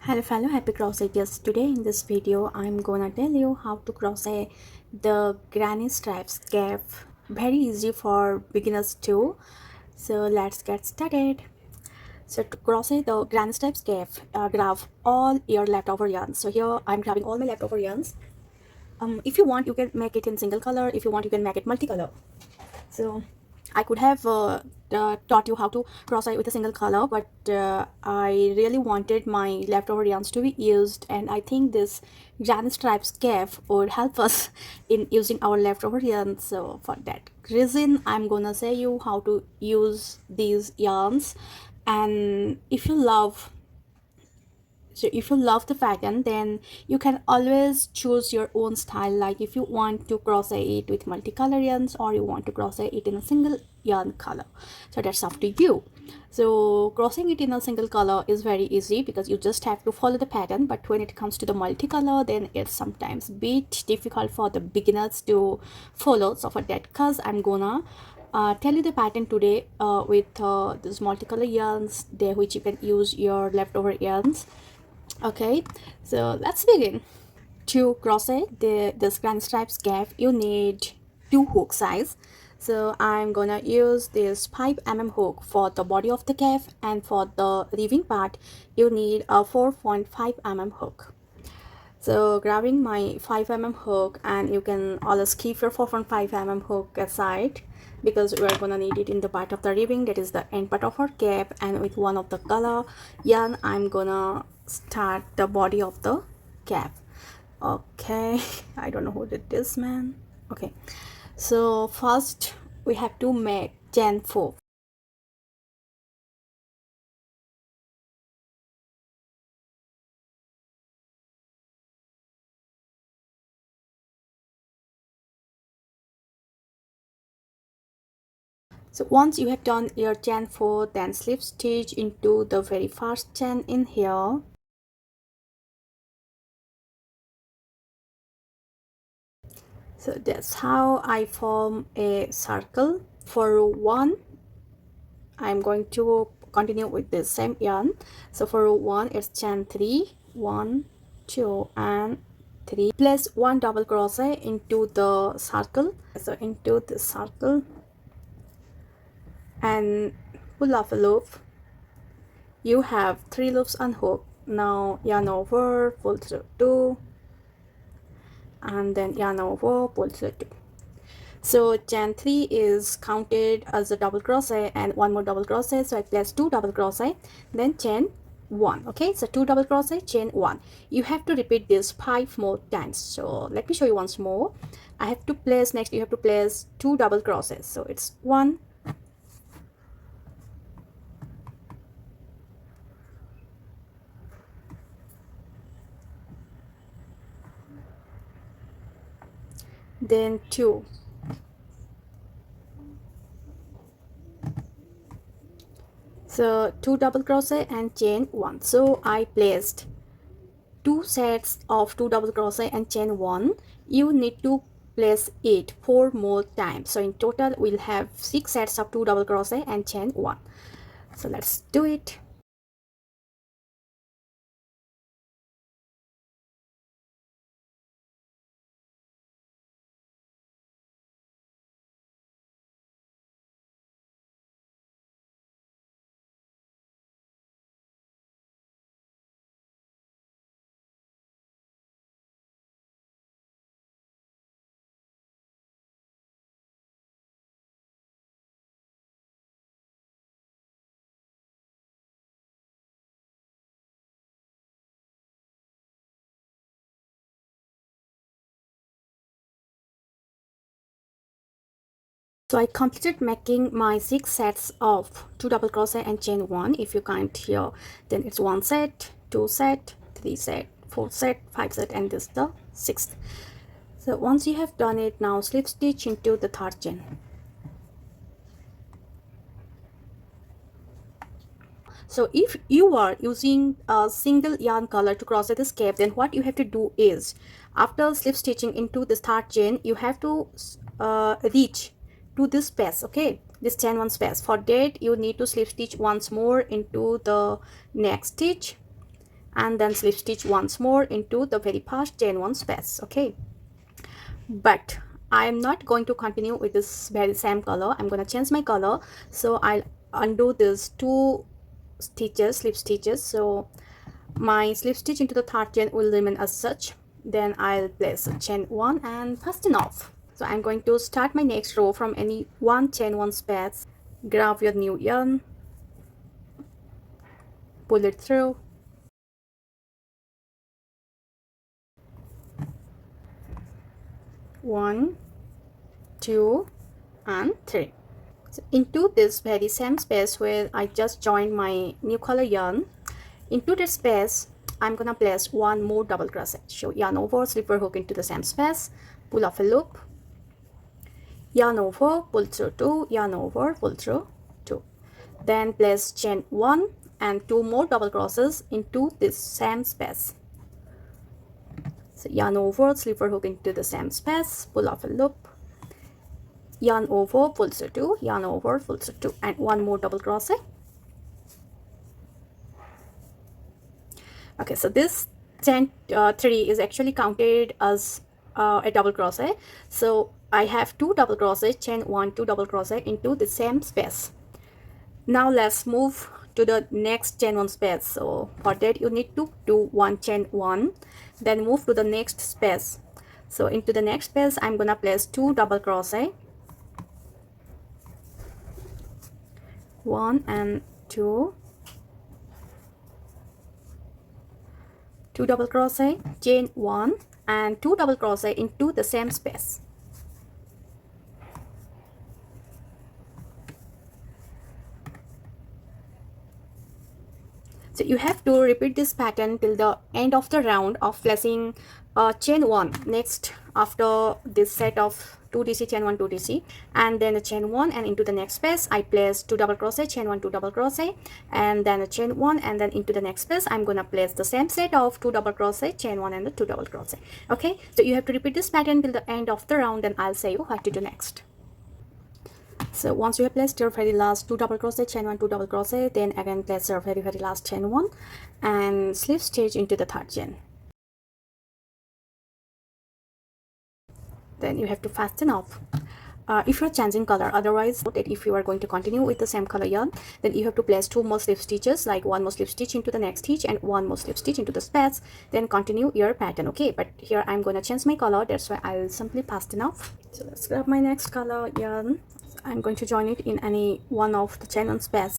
Hello fellow happy crocheters. Today in this video I'm gonna tell you how to crochet the granny stripes scarf. Very easy for beginners too. So let's get started. So to crochet the granny stripes scarf, grab all your leftover yarns. So here I'm grabbing all my leftover yarns. If you want you can make it in single color. If you want you can make it multicolor. So I could have taught you how to crochet with a single color, but I really wanted my leftover yarns to be used, and I think this granny stripe scarf would help us in using our leftover yarns. So for that reason I'm gonna say you how to use these yarns. And if you love the pattern, then you can always choose your own style. Like if you want to crochet it with multicolor yarns or you want to crochet it in a single yarn color, so that's up to you. So crocheting it in a single color is very easy because you just have to follow the pattern, but when it comes to the multicolor, then it's sometimes bit difficult for the beginners to follow. So for that cause I'm gonna tell you the pattern today with these multicolor yarns there, which you can use your leftover yarns. Okay, so let's begin. To crochet this granny stripes scarf, you need two hook size. So I'm gonna use this 5 mm hook for the body of the calf, and for the ribbing part you need a 4.5 mm hook. So grabbing my 5 mm hook, and you can always keep your 4.5 mm hook aside because we are gonna need it in the part of the ribbing, that is the end part of our cap. And with one of the color yarn I'm gonna start the body of the cap. Okay, I don't know who did this, man. Okay, so first we have to make chain 4. So once you have done your chain 4, then slip stitch into the very first chain in here. So that's how I form a circle. For one, I'm going to continue with the same yarn. So for one, it's chain 3, 1, 2 and 3. Place one double crochet into the circle. So into the circle and pull off a loop. You have 3 loops unhooked. Now yarn over, pull through 2, and then yarn over, pull through 2. So chain 3 is counted as a double crochet and one more double crochet, so I place 2 double crochet, then chain 1. Okay, so 2 double crochet, chain 1. You have to repeat this 5 more times. So let me show you once more. I have to place, next you have to place 2 double crochets, so it's 1, then 2, so 2 double crochet and chain 1. So I placed 2 sets of 2 double crochet and chain 1. You need to place it 4 more times. So in total we'll have 6 sets of 2 double crochet and chain 1. So let's do it. So I completed making my 6 sets of 2 double crochet and chain 1. If you count here, then it's 1 set, 2 set, 3 set, 4 set, 5 set, and this is the 6th. So once you have done it, now slip stitch into the 3rd chain. So if you are using a single yarn color to crochet this cap, then what you have to do is, after slip stitching into this 3rd chain, you have to reach to this space, okay, this chain 1 space. For that you need to slip stitch once more into the next stitch, and then slip stitch once more into the very first chain 1 space. Okay, but I'm not going to continue with this very same color. I'm going to change my color, so I'll undo these 2 stitches, slip stitches. So my slip stitch into the third chain will remain as such. Then I'll place a chain 1 and fasten off. So I'm going to start my next row from any one chain 1 space. Grab your new yarn, pull it through, 1, 2, and 3. So into this very same space where I just joined my new color yarn, into this space I'm gonna place 1 more double crochet. So yarn over, slipper hook into the same space, pull off a loop, yarn over, pull through 2, yarn over, pull through 2. Then place chain 1 and 2 more double crosses into this same space. So yarn over, slipper hook into the same space, pull off a loop, yarn over, pull through 2, yarn over, pull through 2, and 1 more double crochet. Okay, so this chain 3 is actually counted as a double crochet. So I have 2 double crochet, chain 1, 2 double crochet into the same space. Now let's move to the next chain 1 space. So for that you need to do 1 chain 1, then move to the next space. So into the next space I'm gonna place 2 double crochet, 1 and 2, 2 double crochet, chain 1 and 2 double crochet into the same space. So you have to repeat this pattern till the end of the round of placing chain 1 next after this set of 2 DC, chain 1, 2 DC, and then a chain 1, and into the next space I place 2 double crochet, chain 1, 2 double crochet, and then a chain 1, and then into the next space I'm gonna place the same set of 2 double crochet, chain 1, and the 2 double crochet. Okay, so you have to repeat this pattern till the end of the round, and I'll say you what to do next. So once you have placed your very last 2 double crochet, chain 1, 2 double crochet, then again place your very last chain 1 and slip stitch into the third chain. Then you have to fasten off. If you're changing color, otherwise that if you are going to continue with the same color yarn, then you have to place 2 more slip stitches, like 1 more slip stitch into the next stitch and 1 more slip stitch into the space, then continue your pattern. Okay, but here I'm going to change my color, that's why I'll simply fasten off. So let's grab my next color yarn. I'm going to join it in any one of the chain 1 space.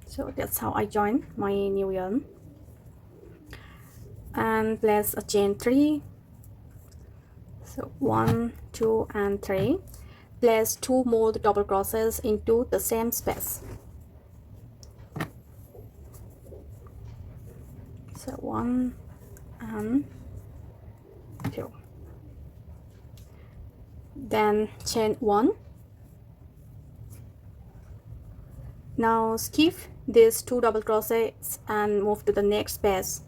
So that's how I join my new yarn, and place a chain 3. So 1, 2, and 3. Place 2 more double crosses into the same space. So 1 and 2. Then chain 1. Now skip these 2 double crochets and move to the next space,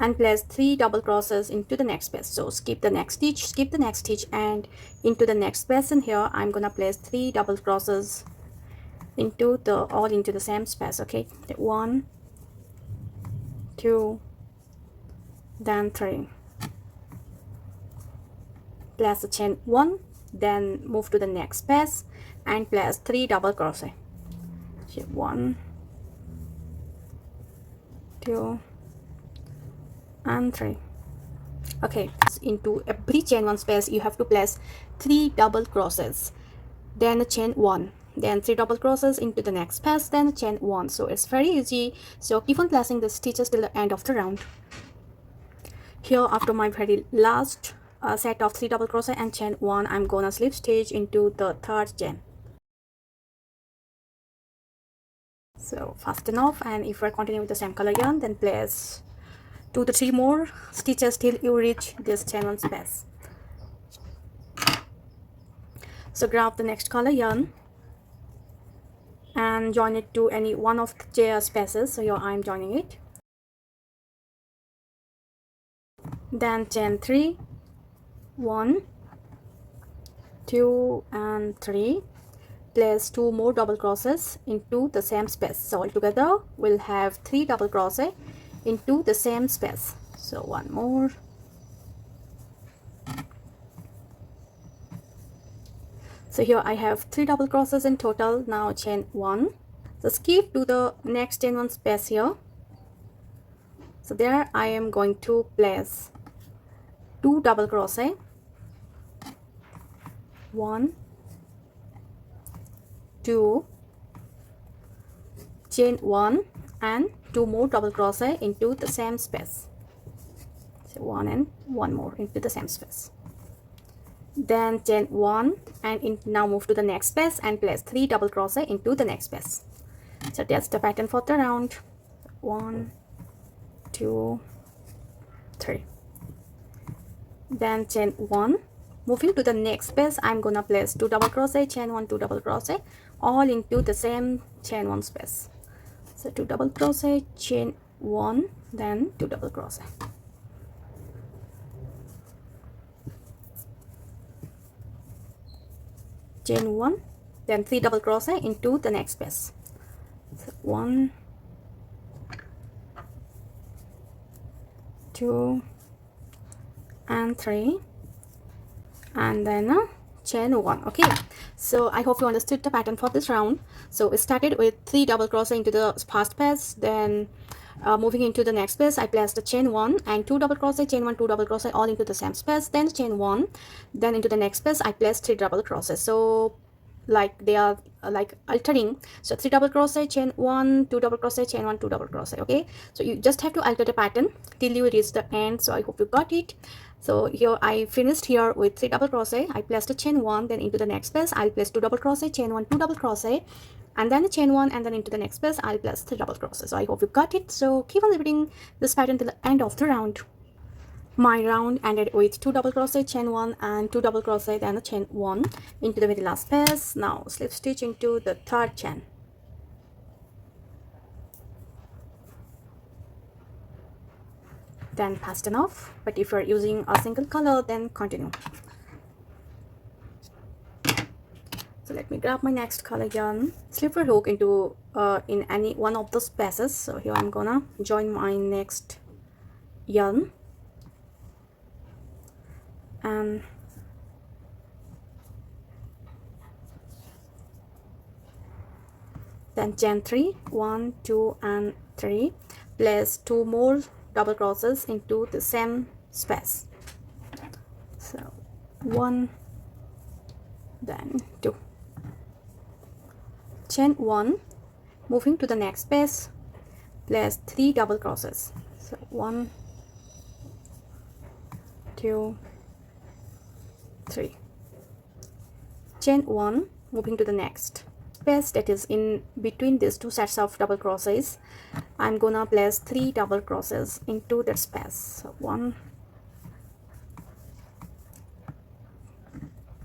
and place 3 double crosses into the next space. So skip the next stitch, and into the next space, and here I'm gonna place 3 double crosses into the same space. Okay, 1, 2, then 3. Place the chain 1, then move to the next space and place 3 double crochet. 1, 2, and 3. Okay, so into every chain 1 space you have to place 3 double crosses, then a chain 1, then 3 double crosses into the next space, then a chain 1. So it's very easy. So keep on placing the stitches till the end of the round. Here after my very last set of 3 double crochet and chain 1, I'm gonna slip stitch into the third chain. So fasten off, and if we're continuing with the same color yarn, then place 2 to 3 more stitches till you reach this chain 1 space. So grab the next color yarn and join it to any one of the spaces. So here I'm joining it. Then chain 3, 1, 2, and 3. place 2 more double crosses into the same space. So altogether we'll have 3 double crochet into the same space. So one more, so here I have 3 double crosses in total. Now chain 1, so skip to the next chain 1 space here. So there I am going to place 2 double crochet, 1, 2, chain 1 and 2 more double crochet into the same space. So 1 and 1 more into the same space. Then chain 1 and now move to the next space and place 3 double crochet into the next space. So that's the pattern for the round. 1, 2, 3. Then chain 1, moving to the next space, I'm gonna place 2 double crochet, chain 1, 2 double crochet, all into the same chain 1 space. So 2 double crochet, chain 1, then 2 double crochet. Chain 1, then 3 double crochet into the next space. So 1, 2 and 3, and then chain 1. Okay, so I hope you understood the pattern for this round. So we started with 3 double crochet into the first space, then moving into the next space I placed the chain 1 and 2 double crochet, chain 1, 2 double crochet, all into the same space, then chain 1, then into the next space I placed 3 double crochet. So like they are like altering. So 3 double crochet, chain 1, 2 double crochet, chain 1, 2 double crochet. Okay, so you just have to alter the pattern till you reach the end. So I hope you got it. So here I finished here with 3 double crochet. I placed a chain 1, then into the next space I'll place 2 double crochet, chain 1, 2 double crochet, and then the chain 1, and then into the next space I'll place 3 double crochet. So I hope you got it. So keep on repeating this pattern till the end of the round. My round ended with 2 double crochet, chain 1 and 2 double crochet, then a chain 1 into the very last space. Now slip stitch into the third chain. Then fasten off, but if you're using a single color, then continue. So let me grab my next color yarn, slip or hook into in any one of the spaces. So here I'm gonna join my next yarn and then chain 3, 1, 2 and 3, place 2 more double crosses into the same space. So 1, then 2, chain 1, moving to the next space, place 3 double crosses. So 1, 2, 3, chain 1, moving to the next space that is in between these 2 sets of double crochets. I'm gonna place 3 double crosses into that space. So 1,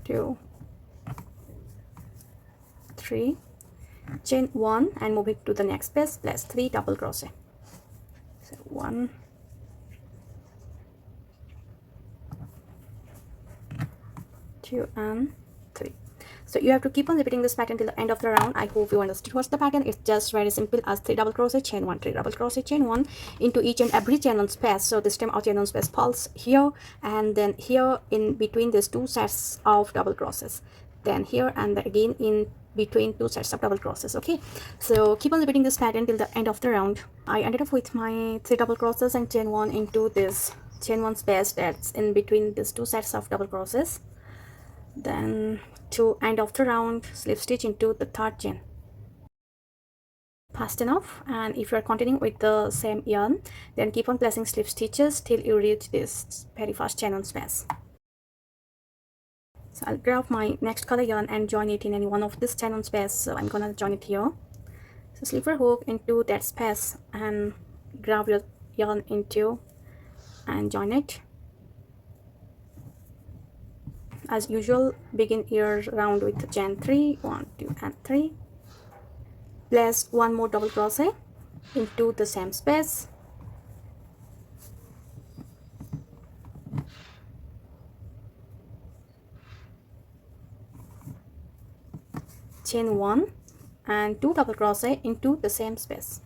2, 3, chain 1 and moving to the next space, place 3 double crochet. So 1, 2 and 3. So you have to keep on repeating this pattern till the end of the round. I hope you understood what's the pattern. It's just very simple as 3 double crochet, chain 1, 3 double crochet, chain 1 into each and every chain 1 space. So this time our chain 1 space falls here, and then here in between these 2 sets of double crosses, then here and again in between 2 sets of double crosses. Okay, so keep on repeating this pattern till the end of the round. I ended up with my 3 double crosses and chain 1 into this chain 1 space that's in between these 2 sets of double crosses. Then to end of the round, slip stitch into the third chain. Fast enough, and if you are continuing with the same yarn, then keep on placing slip stitches till you reach this very first chain 1 space. So I'll grab my next color yarn and join it in any one of this chain 1 space. So I'm gonna join it here. So slip or hook into that space and grab your yarn into and join it. As usual, begin your round with chain 3, 1, 2 and 3. Place 1 more double crochet into the same space. chain 1 and 2 double crochet into the same space.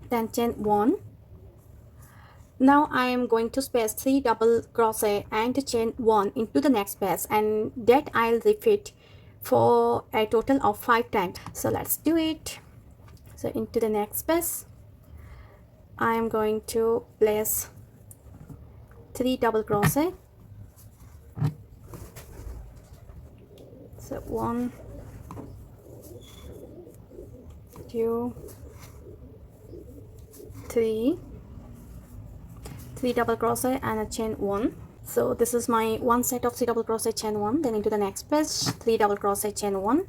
Then chain 1. Now I am going to space 3 double crochet and chain 1 into the next space, and that I'll repeat for a total of 5 times. So let's do it. So into the next space I am going to place 3 double crochet. So 1, 2, 3 double crochet and a chain 1. So this is my one set of 3 double crochet chain 1. Then into the next space 3 double crochet chain 1,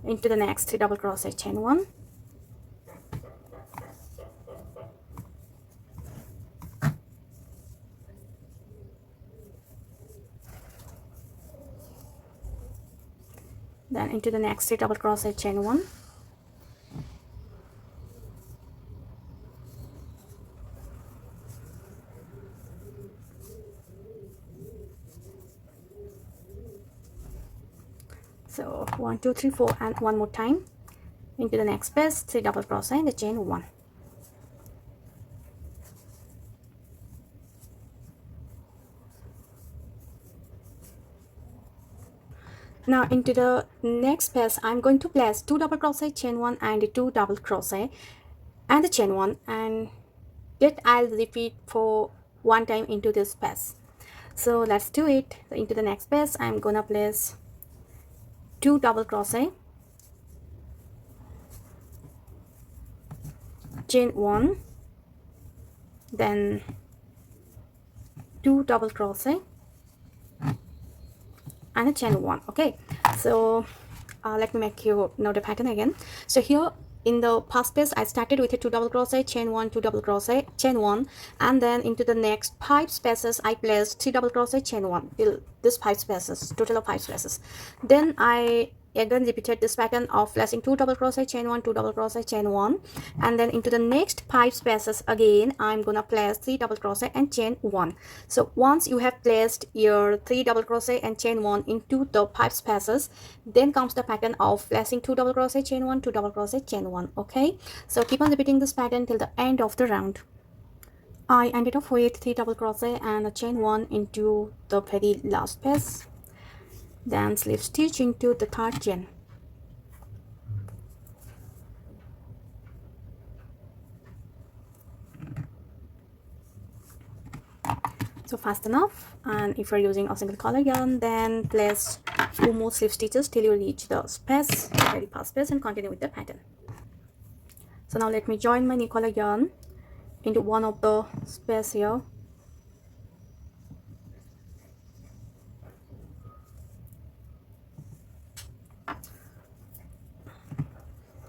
into the next 3 double crochet chain 1, then into the next 3 double crochet chain 1, so 1 2 3 4, and one more time into the next space 3 double crochet the chain 1. Now into the next space I'm going to place 2 double crochet chain 1 and 2 double crochet and the chain 1, and that I'll repeat for one time into this space. So let's do it. So into the next space I'm gonna place 2 double crochet, chain 1, then 2 double crochet and a chain 1. Okay, so let me make you know the pattern again. So here in the past space I started with a 2 double crochet chain 1, 2 double crochet chain 1, and then into the next 5 spaces I placed 3 double crochet chain 1 till this 5 spaces, total of 5 spaces. Then I again repeated this pattern of placing 2 double crochet chain 1, 2 double crochet chain 1, and then into the next 5 spaces again I'm gonna place 3 double crochet and chain 1. So once you have placed your 3 double crochet and chain 1 into the 5 spaces, then comes the pattern of placing 2 double crochet chain 1, 2 double crochet chain 1. Okay, so keep on repeating this pattern till the end of the round. I ended up with 3 double crochet and a chain 1 into the very last space, then slip stitch into the third chain. So fast enough, and if you're using a single color yarn, then place 2 more slip stitches till you reach the space, the very past space, and continue with the pattern. So now let me join my new color yarn into one of the space here.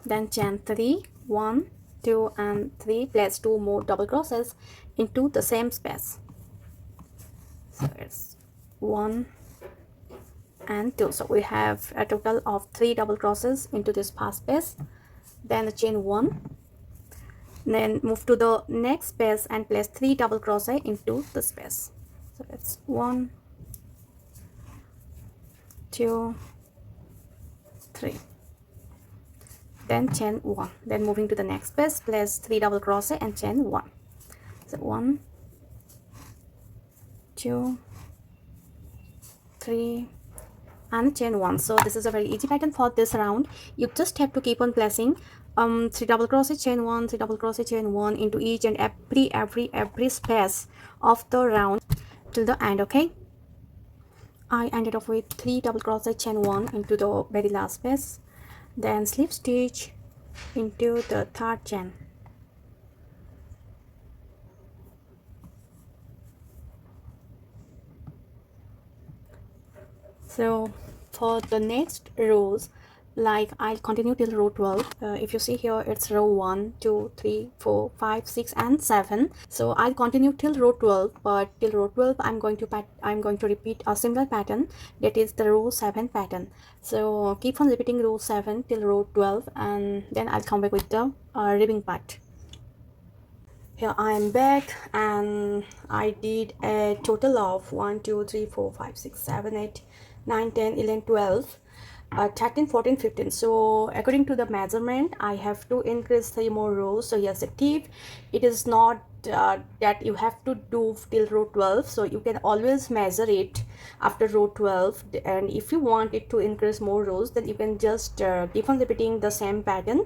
Then chain 3, 1, 2 and 3, place 2 more double crochets into the same space. So it's 1 and 2, so we have a total of 3 double crochets into this past space, then a chain 1, then move to the next space and place 3 double crochet into the space. So it's 1, 2, 3, then chain 1, then moving to the next space, place 3 double crochet and chain 1. So 1, 2, 3 and chain 1. So this is a very easy pattern for this round. You just have to keep on placing 3 double crochet chain 1, 3 double crochet chain 1 into each and every space of the round till the end. Okay, I ended up with 3 double crochet chain 1 into the very last space, then slip stitch into the third chain. So for the next rows like I'll continue till row 12. If you see here, it's row 1 2 3 4 5 6 and 7. So I'll continue till row 12, but till row 12 I'm going to repeat a single pattern, that is the row 7 pattern. So keep on repeating row 7 till row 12, and then I'll come back with the ribbing part. Here I am back, and I did a total of 1 2 3 4 5 6 7 8 9 10 11 12 13 14 15. So according to the measurement I have to increase 3 more rows. So here's a tip: it is not that you have to do till row 12, so you can always measure it after row 12, and if you want it to increase more rows, then you can just keep on repeating the same pattern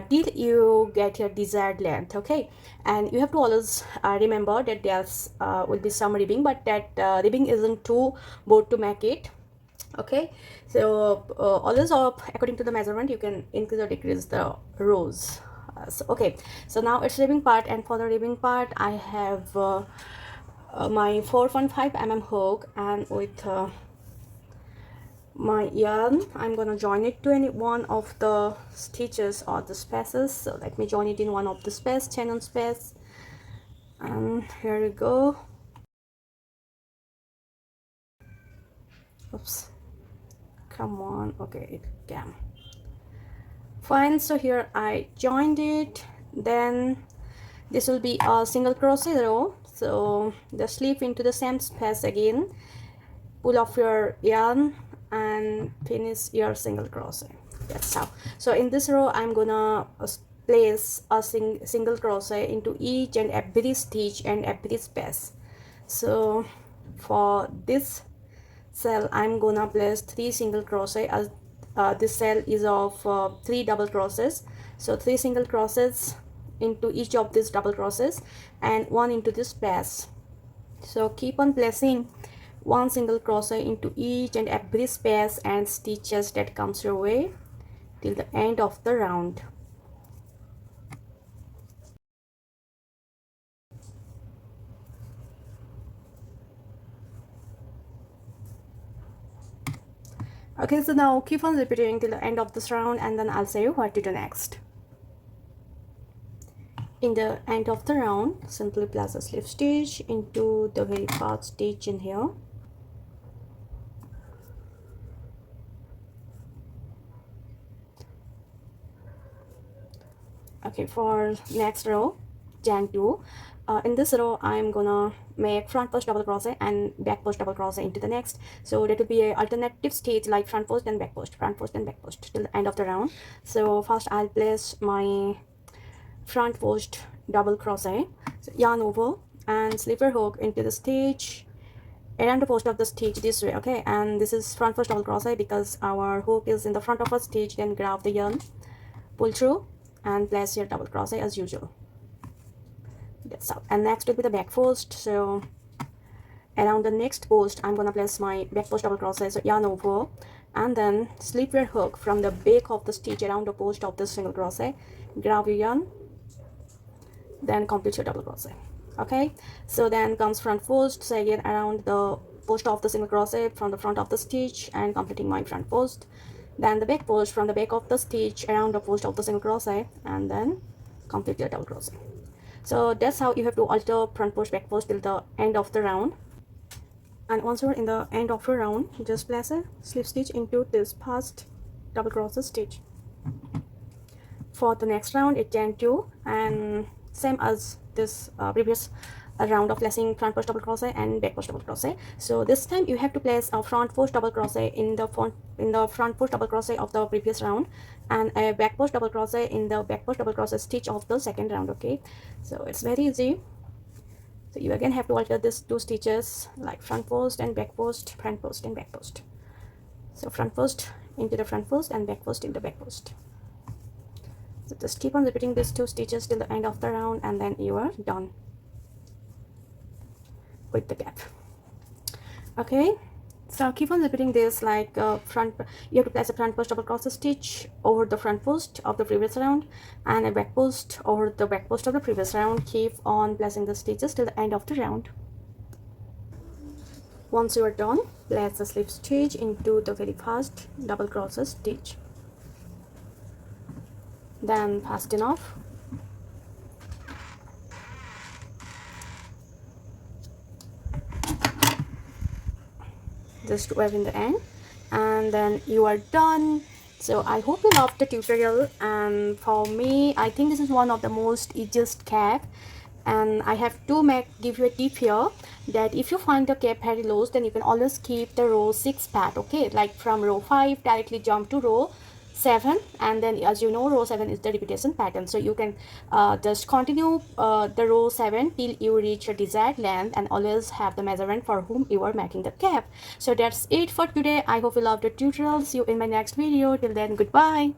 till you get your desired length. Okay, and you have to always remember that there's will be some ribbing, but that ribbing isn't too bold to make it. Okay, so always according to the measurement you can increase or decrease the rows. Okay, so now it's ribbing part, and for the ribbing part I have my 4.5 mm hook, and with my yarn I'm gonna join it to any one of the stitches or the spaces. So let me join it in one of the space, chain on space, and here we go. Oops, come on. Okay, it can. Fine, so here I joined it. Then this will be a single crochet row, so just slip into the same space again, pull off your yarn and finish your single crochet. That's how. So in this row I'm gonna place a single crochet into each and every stitch and every space. So for this cell I'm gonna place 3 single crochet, as this cell is of 3 double crochets. So 3 single crochets into each of these double crochets and 1 into this space. So keep on placing 1 single crochet into each and every space and stitches that comes your way till the end of the round. Okay, so now keep on repeating till the end of this round, and then I'll say you what to do next. In the end of the round, simply place a slip stitch into the very first stitch in here. Okay, for next row, chain 2. In this row I'm gonna make front post double crochet and back post double crochet into the next. So that will be a alternative stitch like front post and back post, front post and back post till the end of the round. So first I'll place my front post double crochet, so yarn over and slip your hook into the stitch around the post of the stitch this way. Okay, and this is front post double crochet because our hook is in the front of a stitch. Then grab the yarn, pull through and place your double crochet as usual. That's how. And next will be the back post. So around the next post I'm gonna place my back post double crochet, so yarn over and then slip your hook from the back of the stitch around the post of the single crochet, grab your yarn, then complete your double crochet. Okay, so then comes front post. So again around the post of the single crochet from the front of the stitch and completing my front post. Then the back post from the back of the stitch around the post of the single crochet and then complete your double crochet. So that's how you have to alter front post back post till the end of the round. And once you're in the end of your round, just place a slip stitch into this first double crochet stitch. For the next round it's chain 2, and same as this previous round of placing front post double crochet and back post double crochet. So this time you have to place a front post double crochet in the front post double crochet of the previous round, and a back post double crochet in the back post double crochet stitch of the second round. Okay, so it's very easy. So you again have to alter these 2 stitches like front post and back post, front post and back post. So front post into the front post and back post into the back post. So just keep on repeating these 2 stitches till the end of the round, and then you are done with the gap. Okay, so keep on repeating this like you have to place a front post double crochet stitch over the front post of the previous round and a back post over the back post of the previous round. Keep on placing the stitches till the end of the round. Once you are done, place a slip stitch into the very first double crochet stitch. then fasten off. Just wave in the end, and then you are done. So I hope you loved the tutorial, and for me I think this is one of the most easiest cap. And I have to give you a tip here, that if you find the cap very low, then you can always keep the row 6 part. Okay, like from row 5 directly jump to row 7, and then as you know row 7 is the repetition pattern, so you can just continue the row 7 till you reach your desired length, and always have the measurement for whom you are making the cap. So that's it for today. I hope you loved the tutorial. See you in my next video. Till then, goodbye.